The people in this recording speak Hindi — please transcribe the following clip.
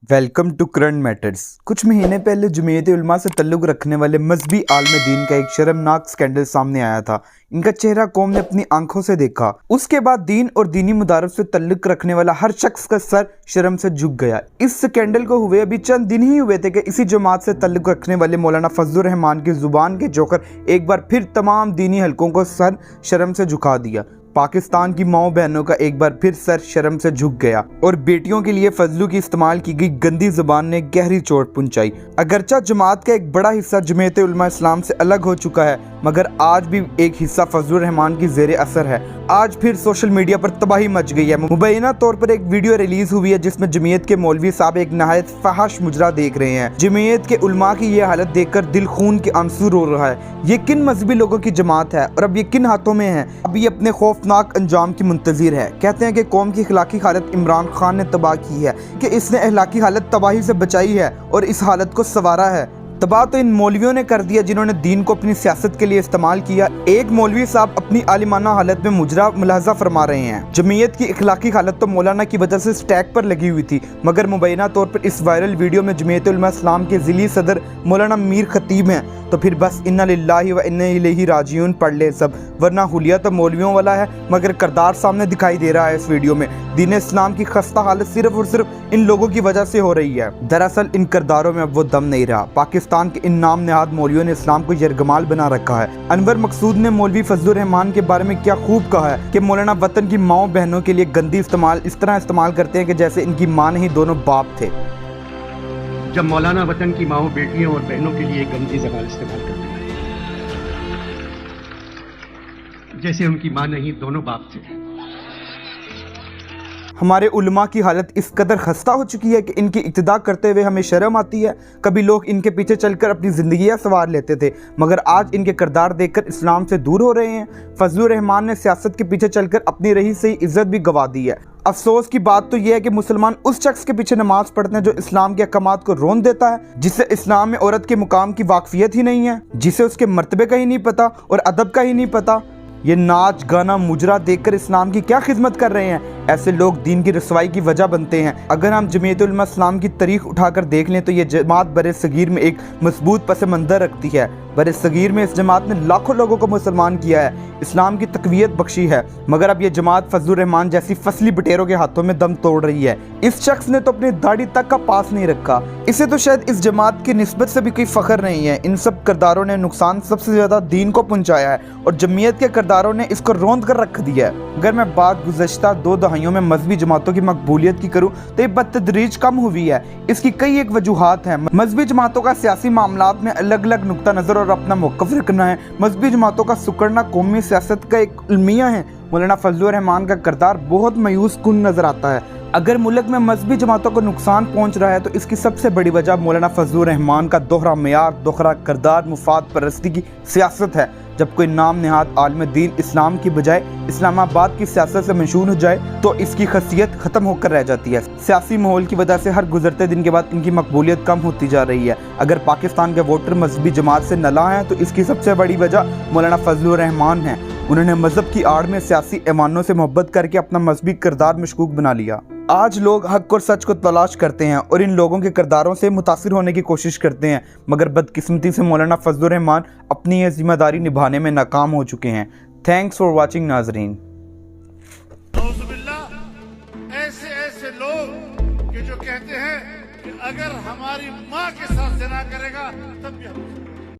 Welcome to current matters. कुछ महीने पहले जमीयत उलमा से तल्लुक़ रखने वाले मजहबी आलिम दीन का एक शर्मनाक स्कैंडल सामने आया था। इनका चेहरा कौम ने अपनी आंखों से देखा। उसके बाद दीन और दीनी मुदारफ से तल्लुक़ रखने वाला हर शख्स का सर शर्म से झुक गया। इस स्कैंडल को हुए अभी चंद दिन ही हुए थे कि इसी जमात से तल्लुक़ रखने वाले मौलाना फजलुर रहमान की जुबान के जोकर एक बार फिर तमाम दीनी हलकों को सर शर्म से झुका दिया। पाकिस्तान की माओ बहनों का एक बार फिर सर शर्म से झुक गया और बेटियों के लिए फजलू की इस्तेमाल की गई गंदी जुबान ने गहरी चोट पहुंचाई। अगरचा जमात का एक बड़ा हिस्सा जमीयत उलमा इस्लाम से अलग हो चुका है, मगर आज भी एक हिस्सा फजलुर रहमान की ज़ेरे असर है। आज फिर सोशल मीडिया पर तबाही मच गई है। मुबैना तौर पर एक वीडियो रिलीज हुई है जिसमें जमीयत के मौलवी साहब एक नहायत फहाश मुजरा देख रहे हैं। जमीयत के उलमा की ये हालत देखकर दिल खून के आंसू रो रहा है। ये किन मजहबी लोगों की जमात है और अब ये किन हाथों में है? अब ये अपने खौफनाक अंजाम की मुंतजिर है। कहते हैं कि कौम की अखलाकी हालत इमरान खान ने तबाह की है, कि इसने अखलाकी हालत तबाही से बचाई है और इस हालत को संवारा है। तबाह तो इन मौलवियों ने कर दिया जिन्होंने दीन को अपनी सियासत के लिए इस्तेमाल किया। एक मौलवी साहब अपनी आलिमाना हालत में मुजरा मुलाहजा फरमा रहे हैं। जमीयत की इखलाकी हालत तो मौलाना की वजह से स्टैक पर लगी हुई थी, मगर मुबैना तौर पर इस वायरल वीडियो में जमीयत उलमा इस्लाम के ज़िली सदर मौलाना मीर खतीब हैं। तो फिर बस इन्ना लिल्लाहि व इन्ना इलैहि राजिऊन पढ़ ले सब, वरना हुलिया तो मौलवियों वाला है मगर करदार सामने दिखाई दे रहा है। इस वीडियो में दीन इस्लाम की खस्ता हालत सिर्फ और सिर्फ इन लोगों की वजह से हो रही है। दरअसल इन करदारों में अब वो दम नहीं रहा। पाकिस्तान के इन नाम नेहाद मौलवियों ने इस्लाम को यरगमाल बना रखा है। अनवर मकसूद ने मौलवी फजलुर रहमान के बारे में क्या खूब कहा है कि मौलाना वतन की माओ बहनों के लिए गंदी इस्तेमाल इस तरह इस्तेमाल करते हैं कि जैसे इनकी माँ नहीं दोनों बाप थे। जब मौलाना वतन की माओ बेटियों और बहनों के लिए गंदी ज़बान इस्तेमाल करते हैं जैसे उनकी माँ नहीं दोनों बाप थे। हमारे उलमा की हालत इस कदर खस्ता हो चुकी है कि इनकी इब्तिदा करते हुए हमें शर्म आती है। कभी लोग इनके पीछे चलकर अपनी ज़िंदगियाँ संवार लेते थे, मगर आज इनके किरदार देखकर इस्लाम से दूर हो रहे हैं। फजलुर रहमान ने सियासत के पीछे चलकर अपनी रही सही इज्जत भी गंवा दी है। अफसोस की बात तो यह है कि मुसलमान उस शख्स के पीछे नमाज पढ़ते हैं जो इस्लाम के अहकामात को रोन देता है, जिससे इस्लाम में औरत के मुकाम की वाकफियत ही नहीं है, जिसे उसके मर्तबे का ही नहीं पता और अदब का ही नहीं पता। ये नाच गाना मुजरा देखकर इस्लाम की क्या खिदमत कर रहे हैं? ऐसे लोग दीन की रसवाई की वजह बनते हैं। अगर हम जमीयत उलमा इस्लाम की तारीख उठाकर देख लें तो ये जमात बरे सगीर में एक मजबूत पस मंज़र रखती है। बरे सगीर में इस जमात ने लाखों लोगों को मुसलमान किया है, इस्लाम की तकवीयत बख्शी है, मगर अब ये जमात फजलुर रहमान जैसी फसली बटेरों के हाथों में दम तोड़ रही है। इस शख्स ने तो अपनी दाढ़ी तक का पास नहीं रखा। इसे तो शायद इस जमात की निस्बत से भी कोई फ़ख्र नहीं है। इन सब किरदारों ने नुकसान सबसे ज़्यादा दीन को पहुँचाया है और जमीयत के किरदारों ने इसको रौंद कर रख दिया है। अगर मैं बात गुज़श्ता 2 दहाइयों में मजहबी जमातों की मकबूलियत की करूँ तो ये बतदरीज कम हुई है। इसकी कई एक वजूहात हैं। मजहबी जमातों का सियासी मामलात में अलग अलग नुक्ता नज़र और अपना मौक़िफ़ रखना है। मजहबी जमातों का सुकड़ना कौमी सियासत का एक अलमिया है। मौलाना फजलुर रहमान का किरदार बहुत मायूस कुन नज़र आता है। अगर मुल्क में मजहबी जमातों को नुकसान पहुँच रहा है तो इसकी सबसे बड़ी वजह मौलाना फजलुर रहमान का दोहरा मेयार, दोहरा किरदार, मुफाद परस्ती की सियासत है। जब कोई नाम नेहाद आलिम दीन इस्लाम की बजाय इस्लामाबाद की सियासत से मशहूर हो जाए तो इसकी खसियत ख़त्म होकर रह जाती है। सियासी माहौल की वजह से हर गुजरते दिन के बाद इनकी मकबूलियत कम होती जा रही है। अगर पाकिस्तान के वोटर मजहबी जमात से नला हैं तो इसकी सबसे बड़ी वजह मौलाना फजलुर रहमान है। उन्होंने मजहब की आड़ में सियासी ऐवानों से मोहब्बत करके अपना मजहबी किरदार मशकूक बना लिया। आज लोग हक और सच को तलाश करते हैं और इन लोगों के किरदारों से मुतासिर होने की कोशिश करते हैं, मगर बदकिस्मती से मौलाना फजलुर रहमान अपनी ये जिम्मेदारी निभाने में नाकाम हो चुके हैं। थैंक्स फॉर वॉचिंग नाजरीन। ऐसे ऐसे लोग कि जो कहते हैं कि अगर हमारी माँ के साथ ज़िना करेगा तब भी हम